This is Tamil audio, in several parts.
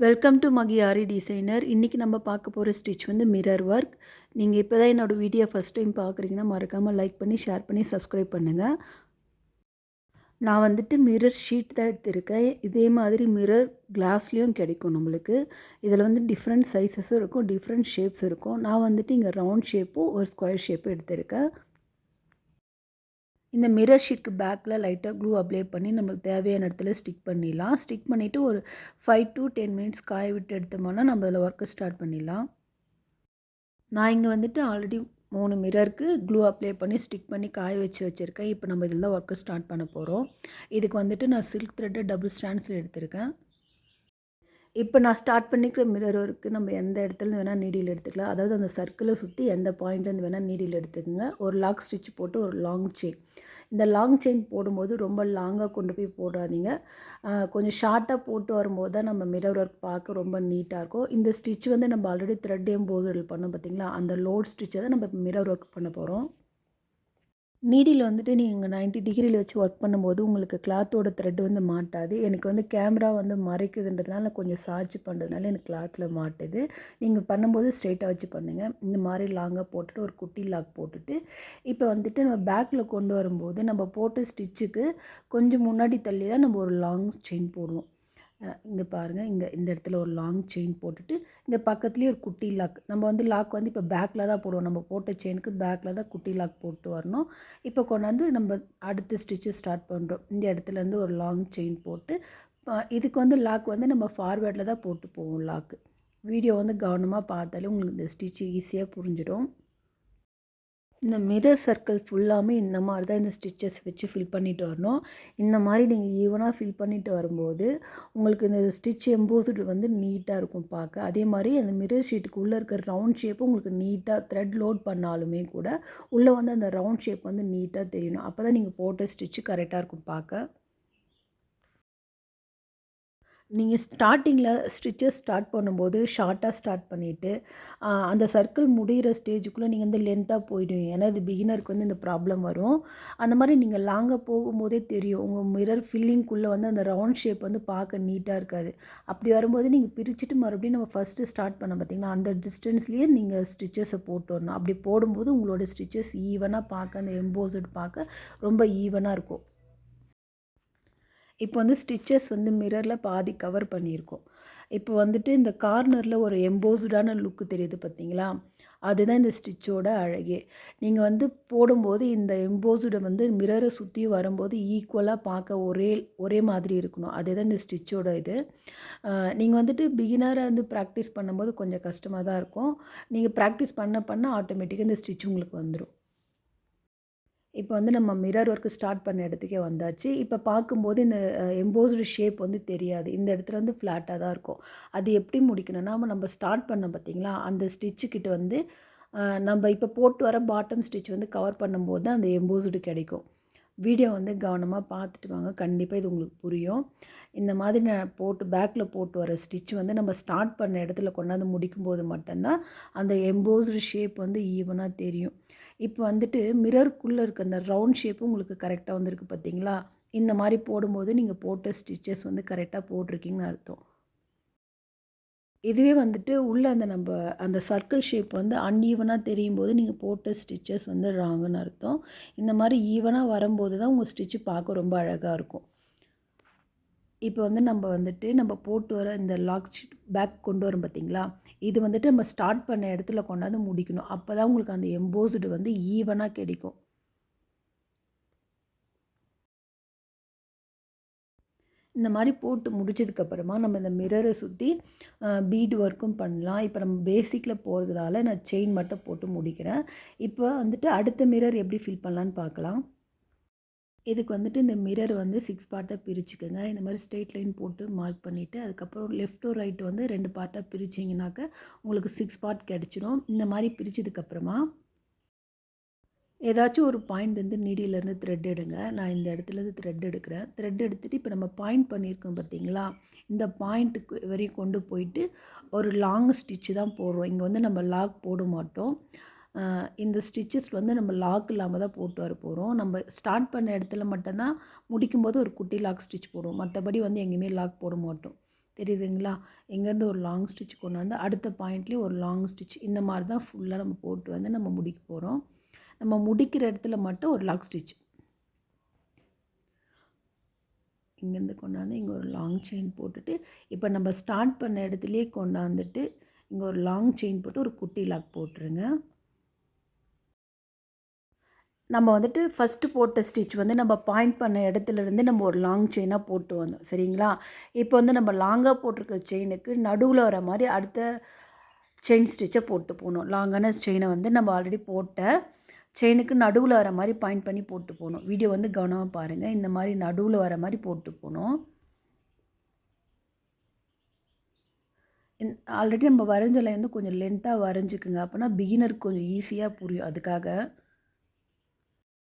Welcome to மகியாரி designer. இன்றைக்கி நம்ம பார்க்க போகிற ஸ்டிச் வந்து மிரர் ஒர்க். நீங்கள் இப்போ தான் என்னோடய வீடியோ ஃபஸ்ட் டைம் பார்க்குறீங்கன்னா மறக்காமல் லைக் பண்ணி, ஷேர் பண்ணி, சப்ஸ்கிரைப் பண்ணுங்கள். நான் வந்துட்டு மிரர் ஷீட் தான் எடுத்திருக்கேன். இதே மாதிரி மிரர் கிளாஸ்லேயும் கிடைக்கும் நம்மளுக்கு. இதில் வந்து டிஃப்ரெண்ட் சைஸஸும் இருக்கும், டிஃப்ரெண்ட் ஷேப்ஸ் இருக்கும். நான் வந்துட்டு இங்கே ரவுண்ட் ஷேப்பும் ஒரு ஸ்கொயர் ஷேப்பும் எடுத்திருக்கேன். இந்த மிரர் ஷீட்க்கு பேக்கில் லைட்டாக க்ளூ அப்ளை பண்ணி நம்மளுக்கு தேவையான இடத்துல ஸ்டிக் பண்ணிடலாம். ஸ்டிக் பண்ணிவிட்டு ஒரு 5 to 10 மினிட்ஸ் காய விட்டு எடுத்தோம்னா நம்ம அதில் ஒர்க்கை ஸ்டார்ட் பண்ணிடலாம். நான் இங்கே வந்துட்டு ஆல்ரெடி 3 மிரருக்கு க்ளூ அப்ளை பண்ணி ஸ்டிக் பண்ணி காய வச்சுருக்கேன். இப்போ நம்ம இதில் தான் ஒர்க்கை ஸ்டார்ட் பண்ண போகிறோம். இதுக்கு வந்துட்டு நான் சில்க் த்ரெட்டை டபுள் ஸ்டாண்ட்ஸில் எடுத்திருக்கேன். இப்போ நான் ஸ்டார்ட் பண்ணிக்கிற மிரர் ஒர்க்கு நம்ம எந்த இடத்துலேருந்து வேணால் நீடில் எடுத்துக்கலாம். அதாவது அந்த சர்க்கிளை சுற்றி எந்த பாயிண்ட்லேருந்து வேணால் நீடில் எடுத்துக்கோங்க. ஒரு லாக் ஸ்டிச் போட்டு ஒரு லாங் செயின். இந்த லாங் செயின் போடும்போது ரொம்ப லாங்காக கொண்டு போய் போடாதீங்க. கொஞ்சம் ஷார்ட்டாக போட்டு வரும்போது தான் நம்ம மிரர் ஒர்க் பார்க்க ரொம்ப நீட்டாக இருக்கும். இந்த ஸ்டிச் வந்து நம்ம ஆல்ரெடி த்ரெட் எம்போசல் பண்ணோம் பார்த்திங்களா, அந்த லோட் ஸ்டிச்சை தான் நம்ம மிரர் ஒர்க் பண்ண போகிறோம். நீடில் வந்துட்டு நீங்கள் 90 டிகிரியில் வச்சு ஒர்க் பண்ணும்போது உங்களுக்கு கிளாத்தோட த்ரெட் வந்து மாட்டாது. எனக்கு வந்து கேமரா வந்து மறைக்குதுன்றதுனால கொஞ்சம் சாய்ச்சி பண்ணுறதுனால எனக்கு கிளாத்தில் மாட்டுது. நீங்கள் பண்ணும்போது ஸ்ட்ரெயிட்டாக வச்சு பண்ணுங்கள். இந்த மாதிரி லாங்காக போட்டுட்டு ஒரு குட்டி லாக் போட்டுட்டு இப்போ வந்துட்டு நம்ம பேக்கில் கொண்டு வரும்போது நம்ம போட்ட ஸ்டிச்சுக்கு கொஞ்சம் முன்னாடி தள்ளி தான் நம்ம ஒரு லாங் செயின் போடுவோம். இங்கே பாருங்கள், இந்த இடத்துல ஒரு லாங் செயின் போட்டுட்டு இங்கே பக்கத்துலேயே ஒரு குட்டி லாக். நம்ம வந்து லாக் வந்து இப்போ பேக்கில் தான் போடுவோம். நம்ம போட்ட செயினுக்கு பேக்கில் தான் குட்டி லாக் போட்டு வரணும். இப்போ கொண்டாந்து நம்ம அடுத்த ஸ்டிச்சு ஸ்டார்ட் பண்ணுறோம். இந்த இடத்துலேருந்து ஒரு லாங் செயின் போட்டு இதுக்கு வந்து லாக் வந்து நம்ம ஃபார்வேர்டில் தான் போட்டு போவோம் லாக்கு. வீடியோ வந்து கவனமாக பார்த்தாலே உங்களுக்கு இந்த ஸ்டிச்சு ஈஸியாக புரிஞ்சிடும். இந்த மிரர் சர்க்கிள் ஃபுல்லாமே இந்த மாதிரி தான் இந்த ஸ்டிச்சஸ் வச்சு ஃபில் பண்ணிட்டு வரணும். இந்த மாதிரி நீங்கள் ஈவனாக ஃபில் பண்ணிட்டு வரும்போது உங்களுக்கு இந்த ஸ்டிச் எம்போஸ்டு வந்து நீட்டாக இருக்கும் பார்க்க. அதே மாதிரி அந்த மிரர் ஷீட்டுக்கு உள்ளே இருக்கிற ரவுண்ட் ஷேப்பும் உங்களுக்கு நீட்டாக த்ரெட் லோட் பண்ணாலுமே கூட உள்ளே வந்து அந்த ரவுண்ட் ஷேப் வந்து நீட்டாக தெரியணும். அப்போ தான் நீங்கள் போட்ட ஸ்டிச்சு கரெக்டாக இருக்கும் பார்க்க. நீங்கள் ஸ்டார்டிங்கில் ஸ்டிச்சஸ் ஸ்டார்ட் பண்ணும்போது ஷார்ட்டாக ஸ்டார்ட் பண்ணிவிட்டு அந்த சர்க்கிள் முடிகிற ஸ்டேஜுக்குள்ளே நீங்கள் வந்து லென்த்தாக போயிடுவீங்க. ஏன்னா இது பிகினருக்கு வந்து இந்த ப்ராப்ளம் வரும். அந்த மாதிரி நீங்கள் லாங்காக போகும்போதே தெரியும். உங்கள் மிரர் ஃபில்லிங்குள்ளே வந்து அந்த ரவுண்ட் ஷேப் வந்து பார்க்க நீட்டாக இருக்காது. அப்படி வரும்போது நீங்கள் பிரிச்சுட்டு மறுபடியும் நம்ம ஃபஸ்ட்டு ஸ்டார்ட் பண்ண பார்த்திங்கன்னா அந்த டிஸ்டன்ஸ்லேயே நீங்கள் ஸ்டிச்சஸை போட்டு வரணும். அப்படி போடும்போது உங்களோட ஸ்டிச்சஸ் ஈவனாக பார்க்க, அந்த எம்போஸ்டு பார்க்க ரொம்ப ஈவனாக இருக்கும். இப்போ வந்து ஸ்டிச்சஸ் வந்து மிரரில் பாதி கவர் பண்ணியிருக்கோம். இப்போ வந்துட்டு இந்த கார்னரில் ஒரு எம்போஸ்டான லுக்கு தெரியுது பார்த்தீங்களா? அதுதான் இந்த ஸ்டிச்சோட அழகே. நீங்கள் வந்து போடும்போது இந்த எம்போஸ்டை வந்து மிரரை சுற்றி வரும்போது ஈக்குவலாக பார்க்க ஒரே மாதிரி இருக்கணும். அதுதான் இந்த ஸ்டிச்சோட இது. நீங்கள் வந்துட்டு பிகினராக வந்து ப்ராக்டிஸ் பண்ணும்போது கொஞ்சம் கஷ்டமாக தான் இருக்கும். நீங்கள் ப்ராக்டிஸ் பண்ண ஆட்டோமேட்டிக்காக இந்த ஸ்டிச் உங்களுக்கு வந்துடும். இப்போ வந்து நம்ம மிரர் ஒர்க்கு ஸ்டார்ட் பண்ண இடத்துக்கே வந்தாச்சு. இப்போ பார்க்கும்போது இந்த எம்போஸ்டு ஷேப் வந்து தெரியாது. இந்த இடத்துல வந்து ஃப்ளாட்டாக தான் இருக்கும். அது எப்படி முடிக்கணும்னா, நம்ம ஸ்டார்ட் பண்ணோம் பார்த்தீங்களா, அந்த ஸ்டிச்சுக்கிட்ட வந்து நம்ம இப்போ போட்டு வர பாட்டம் ஸ்டிச் வந்து கவர் பண்ணும்போது தான் அந்த எம்போஸ்டு கிடைக்கும். வீடியோ வந்து கவனமாக பார்த்துட்டு வாங்க. கண்டிப்பாக இது உங்களுக்கு புரியும். இந்த மாதிரி நான் பேக்கில் போட்டு வர ஸ்டிச் வந்து நம்ம ஸ்டார்ட் பண்ண இடத்துல கொண்டாந்து முடிக்கும்போது மட்டும்தான் அந்த எம்போஸ்டு ஷேப் வந்து ஈவனாக தெரியும். இப்போ வந்துட்டு மிரருக்குள்ளே இருக்க அந்த ரவுண்ட் ஷேப்பும் உங்களுக்கு கரெக்டாக வந்திருக்கு பார்த்தீங்களா? இந்த மாதிரி போடும்போது நீங்கள் போட்ட ஸ்டிச்சஸ் வந்து கரெக்டாக போட்டிருக்கீங்கன்னு அர்த்தம். இதுவே வந்துட்டு உள்ளே அந்த சர்க்கிள் ஷேப் வந்து அன்ஈவனாக தெரியும்போது நீங்கள் போட்ட ஸ்டிச்சஸ் வந்து ராங்குன்னு அர்த்தம். இந்த மாதிரி ஈவனாக வரும்போது தான் உங்கள் ஸ்டிச்சு பார்க்க ரொம்ப அழகாக இருக்கும். இப்போ வந்து நம்ம போட்டு வர இந்த லாக் ஷீட் பேக் கொண்டு வரோம் பார்த்தீங்களா? இது வந்துட்டு நம்ம ஸ்டார்ட் பண்ண இடத்துல கொண்டாந்து முடிக்கணும். அப்போ தான் உங்களுக்கு அந்த எம்போஸ்டு வந்து ஈவனாக கிடைக்கும். இந்த மாதிரி போட்டு முடிச்சதுக்கப்புறமா நம்ம இந்த மிரரை சுற்றி பீட் ஒர்க்கும் பண்ணலாம். இப்போ நம்ம பேசிக்கில் போகிறதுனால நான் செயின் மட்டும் போட்டு முடிக்கிறேன். இப்போ வந்துட்டு அடுத்த மிரர் எப்படி ஃபில் பண்ணலான்னு பார்க்கலாம். இதுக்கு வந்துட்டு இந்த மிரர் வந்து 6 பார்ட்டாக பிரிச்சுக்கோங்க. இந்த மாதிரி ஸ்ட்ரெயிட் லைன் போட்டு மார்க் பண்ணிவிட்டு அதுக்கப்புறம் லெஃப்ட் ரைட் வந்து 2 பார்ட்டாக பிரிச்சிங்கனாக்க உங்களுக்கு 6 பார்ட் கிடச்சிடும். இந்த மாதிரி பிரித்ததுக்கப்புறமா ஏதாச்சும் ஒரு பாயிண்ட் வந்து நீடியிலேருந்து த்ரெட் எடுங்க. நான் இந்த இடத்துலேருந்து த்ரெட் எடுக்கிறேன். த்ரெட் எடுத்துகிட்டு இப்போ நம்ம பாயிண்ட் பண்ணியிருக்கோம் பார்த்தீங்களா, இந்த பாயிண்ட்டுக்கு வரையும் கொண்டு போயிட்டு ஒரு லாங் ஸ்டிச்சு தான் போடுறோம். இங்கே வந்து நம்ம லாக் போட மாட்டோம். இந்த ஸ்டிச்சஸ் வந்து நம்ம லாக் இல்லாமல் தான் போட்டு வர போகிறோம். நம்ம ஸ்டார்ட் பண்ண இடத்துல மட்டும்தான் முடிக்கும்போது ஒரு குட்டி லாக் ஸ்டிச் போடுவோம். மற்றபடி வந்து எங்கேயுமே லாக் போட மாட்டோம். தெரியுதுங்களா? இங்கேருந்து ஒரு லாங் ஸ்டிச் கொண்டு வந்து அடுத்த பாயிண்ட்லேயும் ஒரு லாங் ஸ்டிச் இந்த மாதிரி தான் ஃபுல்லாக நம்ம போட்டு வந்து நம்ம முடிக்க போகிறோம். நம்ம முடிக்கிற இடத்துல மட்டும் ஒரு லாக் ஸ்டிச் இங்கேருந்து கொண்டாந்து இங்கே ஒரு லாங் செயின் போட்டுட்டு, இப்போ நம்ம ஸ்டார்ட் பண்ண இடத்துலையே கொண்டாந்துட்டு இங்கே ஒரு லாங் செயின் போட்டு ஒரு குட்டி லாக் போட்டுருங்க. நம்ம வந்துட்டு ஃபஸ்ட்டு போட்ட ஸ்டிச் வந்து நம்ம பாயிண்ட் பண்ண இடத்துலேருந்து நம்ம ஒரு லாங் செயினாக போட்டு வந்தோம் சரிங்களா? இப்போ வந்து நம்ம லாங்காக போட்டிருக்கிற செயினுக்கு நடுவில் வர மாதிரி அடுத்த செயின் ஸ்டிச்சை போட்டு போகணும். லாங்கான செயினை வந்து நம்ம ஆல்ரெடி போட்ட செயினுக்கு நடுவில் வர மாதிரி பாயிண்ட் பண்ணி போட்டு போகணும். வீடியோ வந்து கவனமாக பாருங்கள். இந்த மாதிரி நடுவில் வர மாதிரி போட்டு போகணும். ஆல்ரெடி நம்ம வரைஞ்ச லைன் வந்து கொஞ்சம் லென்த்தாக வரைஞ்சிக்குங்க. அப்போனா பிகினருக்கு கொஞ்சம் ஈஸியாக புரியும். அதுக்காக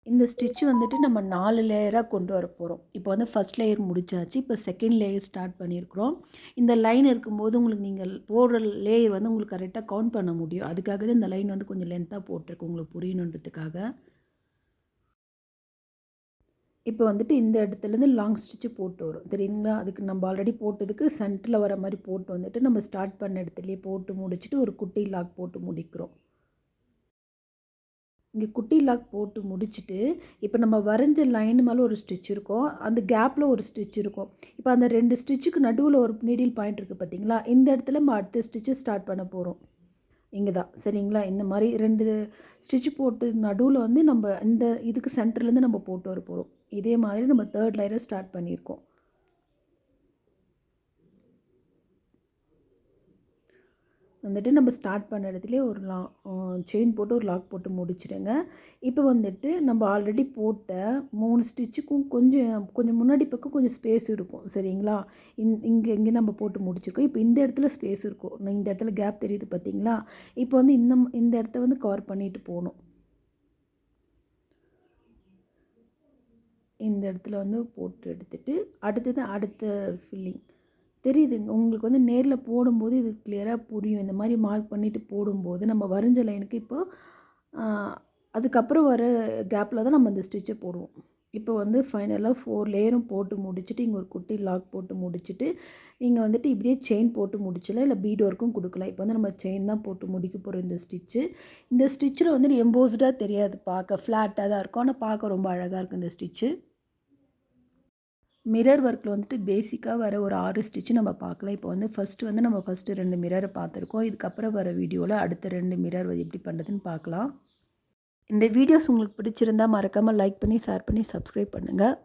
இந்த ஸ்டிச் வந்துட்டு நம்ம 4 லேயராக கொண்டு வர போகிறோம். இப்போ வந்து ஃபஸ்ட் லேயர் முடிச்சாச்சு. இப்போ செகண்ட் லேயர் ஸ்டார்ட் பண்ணியிருக்கிறோம். இந்த லைன் இருக்கும்போது உங்களுக்கு நீங்கள் போடுற லேயர் வந்து உங்களுக்கு கரெக்டாக கவுண்ட் பண்ண முடியும். அதுக்காக தான் இந்த லைன் வந்து கொஞ்சம் லென்த்தாக போட்டிருக்கு உங்களுக்கு புரியணுன்றதுக்காக. இப்போ வந்துட்டு இந்த இடத்துலேருந்து லாங் ஸ்டிச்சு போட்டு வரும் தெரியுங்களா? அதுக்கு நம்ம ஆல்ரெடி போட்டதுக்கு சென்டரில் வர மாதிரி போட்டு வந்துட்டு நம்ம ஸ்டார்ட் பண்ண இடத்துலையே போட்டு முடிச்சுட்டு ஒரு குட்டி லாக் போட்டு முடிக்கிறோம். இங்கே குட்டி லாக் போட்டு முடிச்சுட்டு, இப்போ நம்ம வரைஞ்ச லைன் மேலே ஒரு ஸ்டிச் இருக்கும். அந்த கேப்பில் ஒரு ஸ்டிச் இருக்கும். இப்போ அந்த 2 ஸ்டிச்சுக்கு நடுவில் ஒரு நீடில் பாயிண்ட் இருக்குது பார்த்தீங்களா? இந்த இடத்துல நம்ம அடுத்த ஸ்டிச்சை ஸ்டார்ட் பண்ண போகிறோம். இங்கே தான் சரிங்களா? இந்த மாதிரி 2 ஸ்டிச் போட்டு நடுவில் வந்து நம்ம இந்த இதுக்கு சென்டர்லேருந்து நம்ம போட்டு வர போகிறோம். இதே மாதிரி நம்ம 3rd லேயரை ஸ்டார்ட் பண்ணியிருக்கோம். வந்துட்டு நம்ம ஸ்டார்ட் பண்ண இடத்துலயே ஒரு செயின் போட்டு ஒரு லாக் போட்டு முடிச்சிடுங்க. இப்போ வந்துட்டு நம்ம ஆல்ரெடி போட்ட 3 ஸ்டிச்சுக்கும் கொஞ்சம் முன்னாடி பக்கம் கொஞ்சம் ஸ்பேஸ் இருக்கும் சரிங்களா? இங்கே நம்ம போட்டு முடிச்சிருக்கோம். இப்போ இந்த இடத்துல ஸ்பேஸ் இருக்கும். இந்த இடத்துல கேப் தெரியுது பார்த்தீங்களா? இப்போ வந்து இந்த இடத்த வந்து கவர் பண்ணிட்டு போகணும். இந்த இடத்துல வந்து போட்டு எடுத்துட்டு அடுத்தது அடுத்த ஃபில்லிங் தெரியுதுங்க உங்களுக்கு வந்து நேரில் போடும்போது இது கிளியராக புரியும். இந்த மாதிரி மார்க் பண்ணிவிட்டு போடும்போது நம்ம வரைஞ்ச லைனுக்கு இப்போது அதுக்கப்புறம் வர கேப்பில் தான் நம்ம இந்த ஸ்டிச்சை போடுவோம். இப்போ வந்து ஃபைனலாக 4 லேயரும் போட்டு முடிச்சுட்டு இங்கே ஒரு குட்டி லாக் போட்டு முடிச்சுட்டு நீங்கள் வந்துட்டு இப்படியே செயின் போட்டு முடிச்சலாம், இல்லை பீட் ஒர்க்கும் கொடுக்கலாம். இப்போ வந்து நம்ம செயின் தான் போட்டு முடிக்க போகிறோம் இந்த ஸ்டிச்சு. இந்த ஸ்டிச்சில் வந்து எம்போஸ்டாக தெரியாது, பார்க்க ஃப்ளாட்டாக தான் இருக்கும். ஆனால் பார்க்க ரொம்ப அழகாக இருக்கும் இந்த ஸ்டிச்சு. மிரர் ஒர்க்கில் வந்துட்டு பேசிக்காக வர ஒரு 6 ஸ்டிச்சு நம்ம பார்க்கலாம். இப்போ வந்து நம்ம ஃபஸ்ட்டு 2 மிரரை பார்த்துருக்கோம். இதுக்கப்புறம் வர வீடியோவில் அடுத்த 2 மிரர் எப்படி பண்ணுறதுன்னு பார்க்கலாம். இந்த வீடியோஸ் உங்களுக்கு பிடிச்சிருந்தால் மறக்காமல் லைக் பண்ணி, ஷேர் பண்ணி, சப்ஸ்கிரைப் பண்ணுங்கள்.